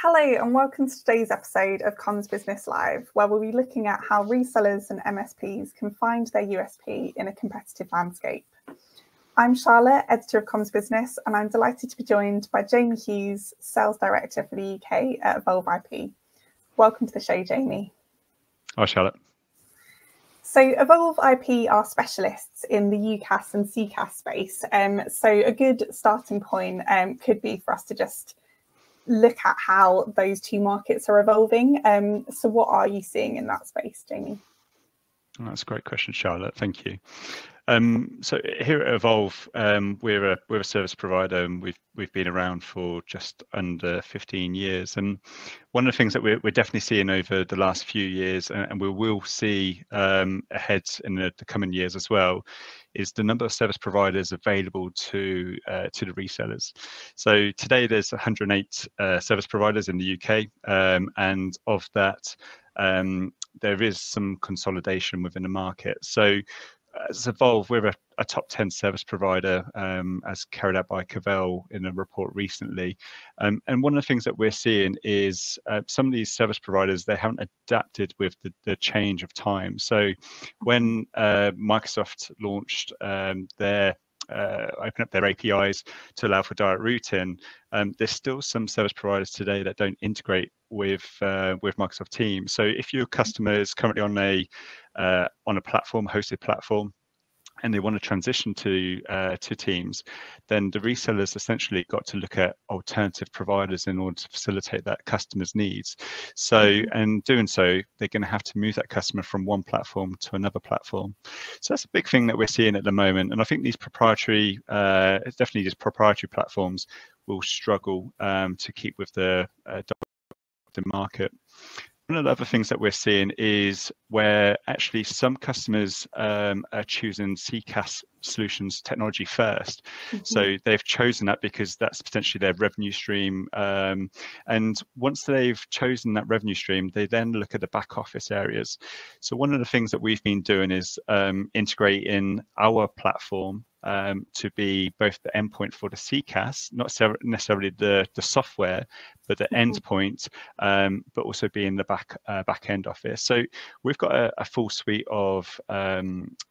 Hello and welcome to today's episode of Comms Business Live, where we'll be looking at how resellers and MSPs can find their USP in a competitive landscape. I'm Charlotte, editor of Comms Business, and I'm delighted to be joined by Jamie Hughes, Sales Director for the UK at Evolve IP. Welcome to the show, Jamie. Hi, Charlotte. So Evolve IP are specialists in the UCaaS and CCaaS space. So a good starting point could be for us to just look at how those two markets are evolving. So what are you seeing in that space, Jamie? That's a great question, Charlotte. Thank you. So here at Evolve, we're a service provider, and we've been around for just under 15 years. And one of the things that we're definitely seeing over the last few years, and we will see ahead in the coming years as well, is the number of service providers available to the resellers. So today there's 108 service providers in the UK, and of that, there is some consolidation within the market. So as Evolve, we're a top 10 service provider, as carried out by Cavell in a report recently. And one of the things that we're seeing is some of these service providers, they haven't adapted with the change of time. So when Microsoft launched open up their APIs to allow for direct routing, there's still some service providers today that don't integrate with Microsoft Teams. So if your customer is currently on a platform, hosted platform, and they want to transition to Teams, then the resellers essentially got to look at alternative providers in order to facilitate that customer's needs. So, and doing so, they're going to have to move that customer from one platform to another platform. So that's a big thing that we're seeing at the moment. And I think these proprietary, definitely these proprietary platforms will struggle to keep with the market. One of the other things that we're seeing is where actually some customers are choosing CCaaS solutions technology first. So they've chosen that because that's potentially their revenue stream. And once they've chosen that revenue stream, they then look at the back office areas. So one of the things that we've been doing is integrating our platform to be both the endpoint for the CCaaS, not necessarily the software, but the endpoint, but also being the back end office. So we've got a full suite of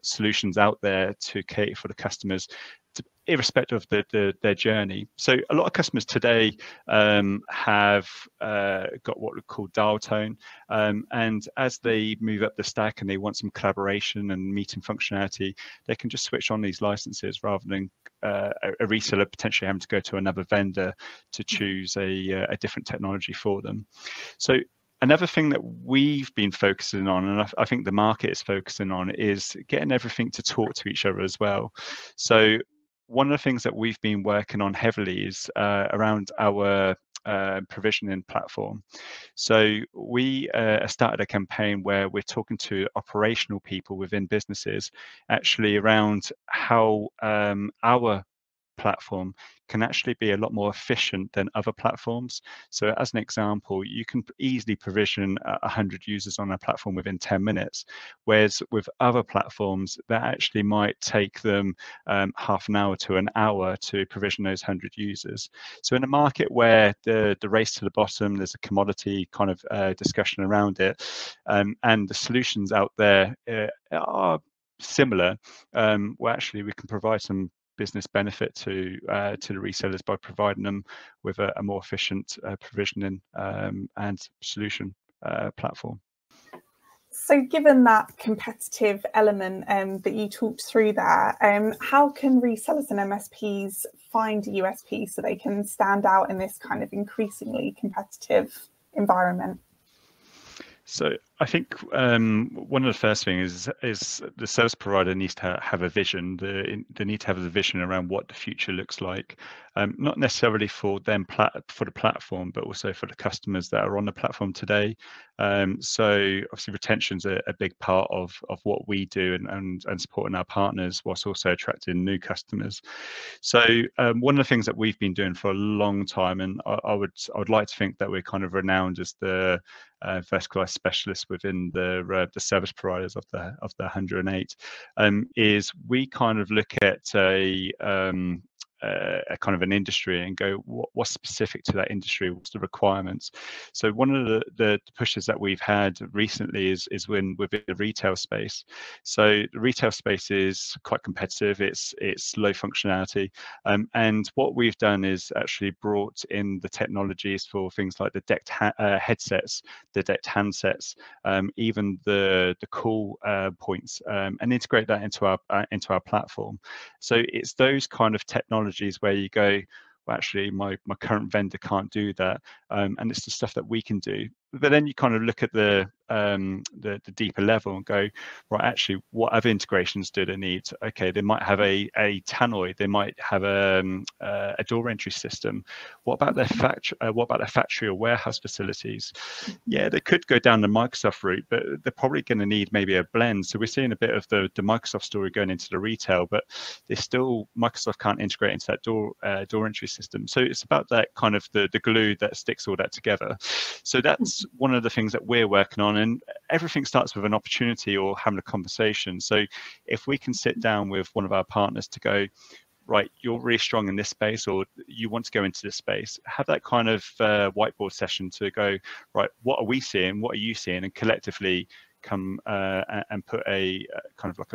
solutions out there to cater for the customers, irrespective of their journey. So a lot of customers today have got what we call dial tone, and as they move up the stack and they want some collaboration and meeting functionality, they can just switch on these licenses rather than a reseller potentially having to go to another vendor to choose a different technology for them. So another thing that we've been focusing on, and I think the market is focusing on, is getting everything to talk to each other as well. So one of the things that we've been working on heavily is around our provisioning platform. So we started a campaign where we're talking to operational people within businesses actually around how our platform can actually be a lot more efficient than other platforms. So as an example, you can easily provision 100 users on a platform within 10 minutes, whereas with other platforms that actually might take them half an hour to an hour to provision those 100 users. So in a market where the race to the bottom, there's a commodity kind of discussion around it, and the solutions out there are similar, well, actually we can provide some business benefit to the resellers by providing them with a more efficient provisioning and solution platform. So given that competitive element that you talked through there, how can resellers and MSPs find a USP so they can stand out in this kind of increasingly competitive environment? So I think one of the first things is the service provider needs to have a vision. They need to have a vision around what the future looks like, not necessarily for them for the platform, but also for the customers that are on the platform today. So obviously retention's a big part of what we do and supporting our partners whilst also attracting new customers. So one of the things that we've been doing for a long time, and I would like to think that we're kind of renowned as the verticalized specialists within the service providers of the 108, is we kind of look at a kind of an industry and go, what's specific to that industry? What's the requirements? So one of the pushes that we've had recently is within the retail space. So the retail space is quite competitive. It's low functionality, and what we've done is actually brought in the technologies for things like the decked headsets, the decked handsets, even the call points, and integrate that into our platform. So it's those kind of technologies where you go, well, actually, my current vendor can't do that, and it's the stuff that we can do. But then you kind of look at the deeper level and go, right, actually, what other integrations do they need? Okay, they might have a tannoy, they might have a door entry system. What about their factory or warehouse facilities? Yeah, they could go down the Microsoft route, but they're probably going to need maybe a blend. So we're seeing a bit of the Microsoft story going into the retail, but Microsoft can't integrate into that door entry system. So it's about that kind of the glue that sticks all that together. So that's one of the things that we're working on, and everything starts with an opportunity or having a conversation. So if we can sit down with one of our partners to go, right, you're really strong in this space, or you want to go into this space, have that kind of whiteboard session to go, right, what are we seeing, what are you seeing, and collectively come and put a kind of like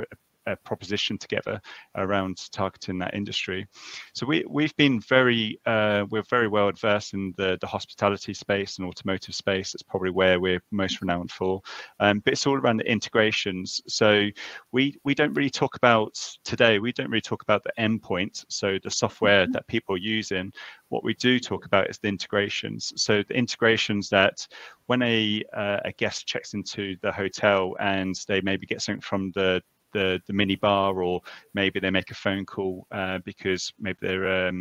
a proposition together around targeting that industry. So we've been we're very well adversed in the hospitality space and automotive space. That's probably where we're most renowned for, but it's all around the integrations. So we don't really talk about today, we don't really talk about the endpoint, so the software that people are using. What we do talk about is the integrations. So the integrations that when a guest checks into the hotel and they maybe get something from the mini bar, or maybe they make a phone call because maybe they're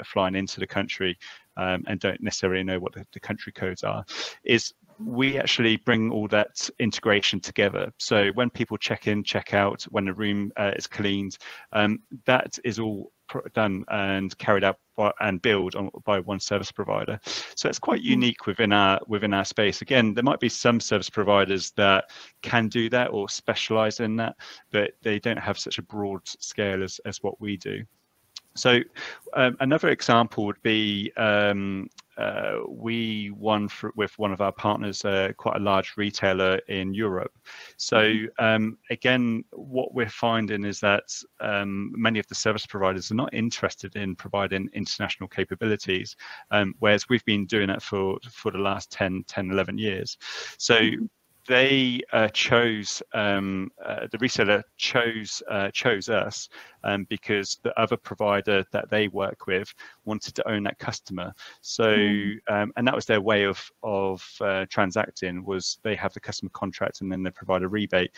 flying into the country and don't necessarily know what the country codes are, is we actually bring all that integration together. So when people check in, check out, when the room is cleaned, that is all done and carried out and billed by one service provider. So it's quite unique within our space. Again, there might be some service providers that can do that or specialize in that, but they don't have such a broad scale as what we do. So another example would be we won with one of our partners, quite a large retailer in Europe. So again, what we're finding is that many of the service providers are not interested in providing international capabilities, whereas we've been doing it for the last 10, 11 years. So they chose the reseller chose us because the other provider that they work with wanted to own that customer. So and that was their way of transacting, was they have the customer contract and then they provide a rebate.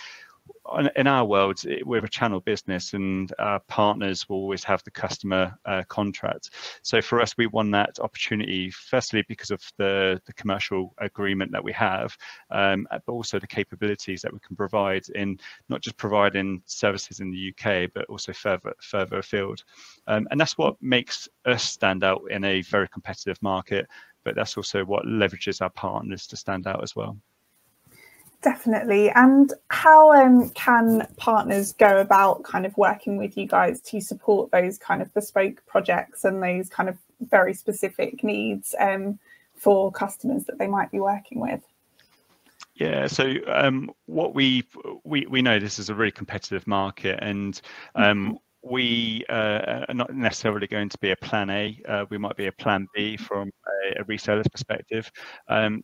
In our world, we're a channel business, and our partners will always have the customer contract. So for us, we won that opportunity firstly because of the commercial agreement that we have, but also the capabilities that we can provide in not just providing services in the UK, but also further afield. And that's what makes us stand out in a very competitive market, but that's also what leverages our partners to stand out as well. Definitely. And how can partners go about kind of working with you guys to support those kind of bespoke projects and those kind of very specific needs for customers that they might be working with? Yeah, so what we know, this is a really competitive market, and we are not necessarily going to be a plan A. We might be a plan B from a reseller's perspective.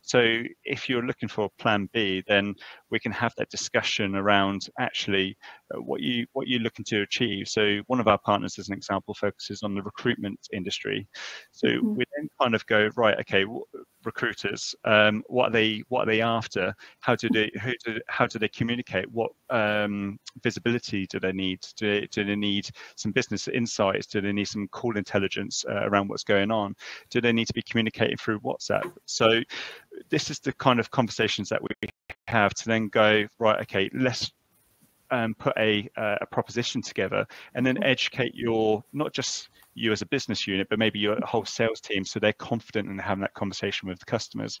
So if you're looking for a plan B, then we can have that discussion around actually what you're looking to achieve. So one of our partners, as an example, focuses on the recruitment industry. So we then kind of go, right, okay, recruiters, what are they after? How do they communicate? What visibility do they need? Do they need some business insights? Do they need some call intelligence around what's going on? Do they need to be communicating through WhatsApp? So this is the kind of conversations that we have to then go, right, okay, let's put a proposition together, and then educate your, not just you as a business unit, but maybe your whole sales team, so they're confident in having that conversation with the customers.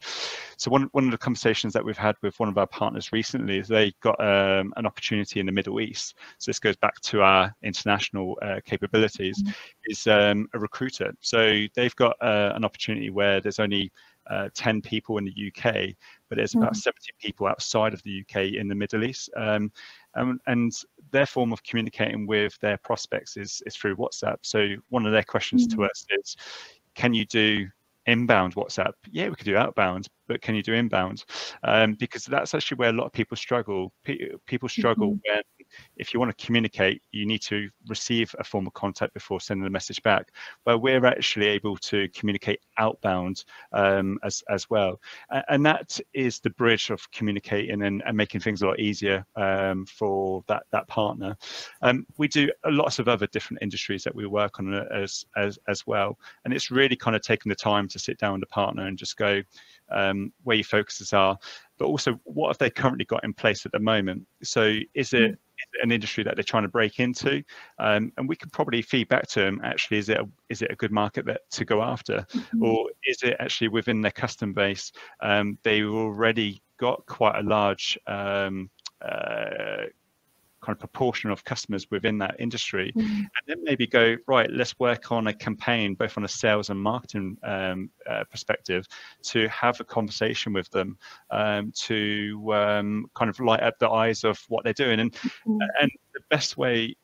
So one of the conversations that we've had with one of our partners recently is they got an opportunity in the Middle East. So this goes back to our international capabilities, is a recruiter. So they've got an opportunity where there's only 10 people in the UK, but there's about 70 people outside of the UK in the Middle East. And their form of communicating with their prospects is through WhatsApp. So one of their questions to us is, can you do inbound WhatsApp? Yeah, we could do outbound, but can you do inbound? Because that's actually where a lot of people struggle. People struggle when, if you want to communicate, you need to receive a form of contact before sending the message back. But we're actually able to communicate outbound as well. And that is the bridge of communicating and making things a lot easier for that partner. We do lots of other different industries that we work on as well. And it's really kind of taking the time to sit down with the partner and just go, where your focuses are, but also what have they currently got in place at the moment. So is it an industry that they're trying to break into? And we could probably feed back to them, actually, is it a good market to go after? Or is it actually within their customer base, they already got quite a large kind of proportion of customers within that industry, and then maybe go, right, let's work on a campaign, both on a sales and marketing perspective, to have a conversation with them, to kind of light up the eyes of what they're doing. And the best way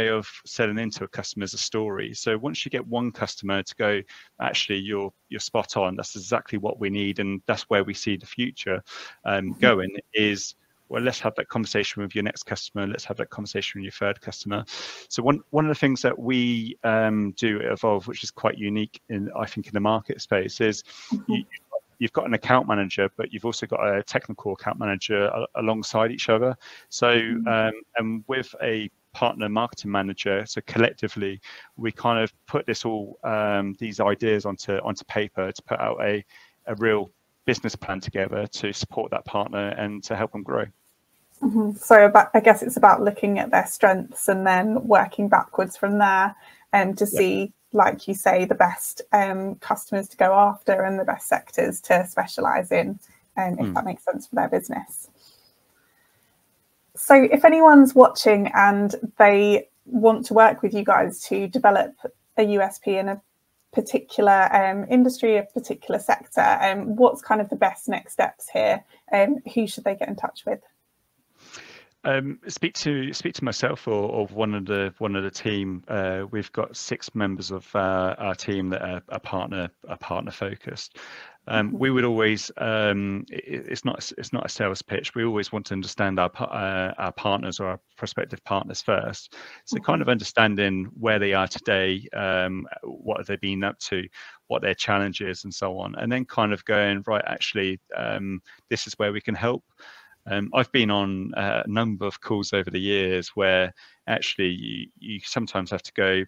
of selling into a customer is a story. So once you get one customer to go, actually, you're spot on, that's exactly what we need, and that's where we see the future going, is, well, let's have that conversation with your next customer. Let's have that conversation with your third customer. So one of the things that we do at Evolve, which is quite unique I think in the market space, is you've got an account manager, but you've also got a technical account manager alongside each other. So and with a partner marketing manager, so collectively we kind of put this all these ideas onto paper to put out a real business plan together to support that partner and to help them grow. So I guess it's about looking at their strengths and then working backwards from there, and to see, like you say, the best customers to go after and the best sectors to specialize in, if that makes sense for their business. So if anyone's watching and they want to work with you guys to develop a USP in a particular industry, a particular sector, what's kind of the best next steps here? Who should they get in touch with? Speak to myself or one of the team. We've got 6 members of our team that are partner focused. We would always, it's not a sales pitch. We always want to understand our partners or our prospective partners first. So kind of understanding where they are today, what have they been up to, what their challenges and so on, and then kind of going, right, actually, this is where we can help. I've been on a number of calls over the years where actually you sometimes have to go,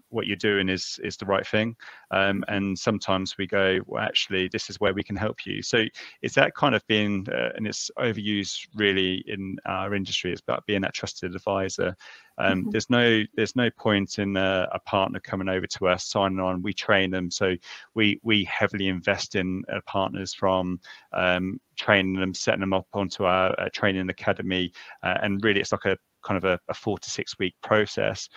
what you're doing is the right thing, and sometimes we go, well, actually, this is where we can help you. So it's that kind of being, and it's overused really in our industry, it's about being that trusted advisor. There's no point in a partner coming over to us, signing on. We train them, so we heavily invest in partners, from training them, setting them up onto our training academy, and really it's like a kind of a 4 to 6 week process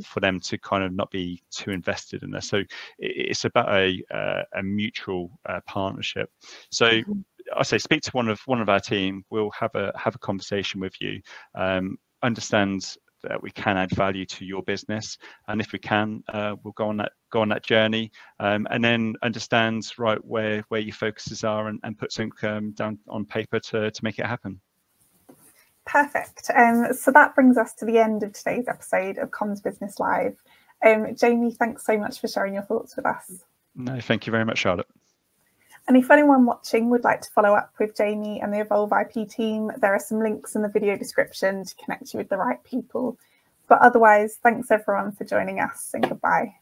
for them to kind of not be too invested in this. So it's about a mutual partnership. So I say, speak to one of our team. We'll have a conversation with you, understand that we can add value to your business, and if we can, we'll go on that journey, and then understand, right, where your focuses are, and put something down on paper to make it happen. Perfect. So that brings us to the end of today's episode of Comms Business Live. Jamie, thanks so much for sharing your thoughts with us. No, thank you very much, Charlotte. And if anyone watching would like to follow up with Jamie and the Evolve IP team, there are some links in the video description to connect you with the right people. But otherwise, thanks everyone for joining us, and goodbye.